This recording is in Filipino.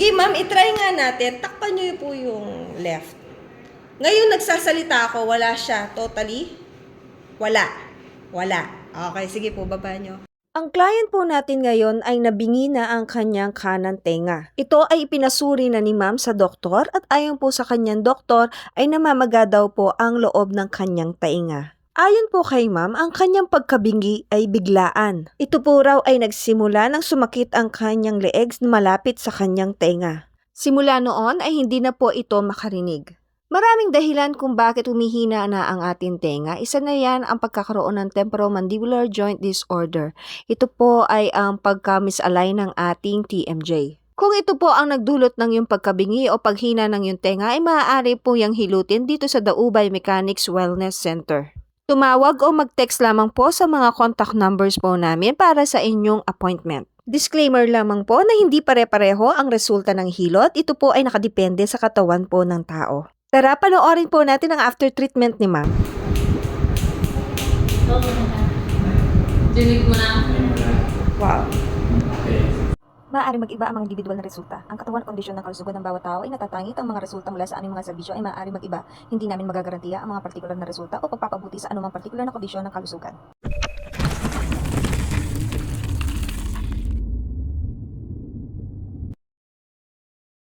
Sige ma'am, itry nga natin. Takpan nyo po yung left. Ngayon nagsasalita ako, wala siya. Totally? Wala. Wala. Okay, sige po, baba nyo. Ang client po natin ngayon ay nabingi na ang kanyang kanan tenga. Ito ay ipinasuri na ni ma'am sa doktor at ayon po sa kanyang doktor ay namamaga daw po ang loob ng kanyang tainga. Ayon po kay ma'am, ang kanyang pagkabingi ay biglaan. Ito po raw ay nagsimula nang sumakit ang kanyang leeg malapit sa kanyang tenga. Simula noon ay hindi na po ito makarinig. Maraming dahilan kung bakit humihina na ang ating tenga. Isa na yan ang pagkakaroon ng temporomandibular joint disorder. Ito po ay ang pagka-misalign ng ating TMJ. Kung ito po ang nagdulot ng yung pagkabingi o paghina ng yung tenga, ay maaari po yung hilutin dito sa Daubay Mechanics Wellness Center. Tumawag o mag-text lamang po sa mga contact numbers po namin para sa inyong appointment. Disclaimer lamang po na hindi pare-pareho ang resulta ng hilot. Ito po ay nakadepende sa katawan po ng tao. Tara, panoorin po natin ang after treatment ni ma'am. Dinig mo na. Wow. Maaaring mag-iba ang mga individual na resulta. Ang katawan at kondisyon ng kalusugan ng bawat tao ay natatangit. Ang mga resulta mula sa aming mga serbisyo ay maaaring mag-iba. Hindi namin magagarantiya ang mga partikular na resulta o pagpapabuti sa anumang partikular na kondisyon ng kalusugan.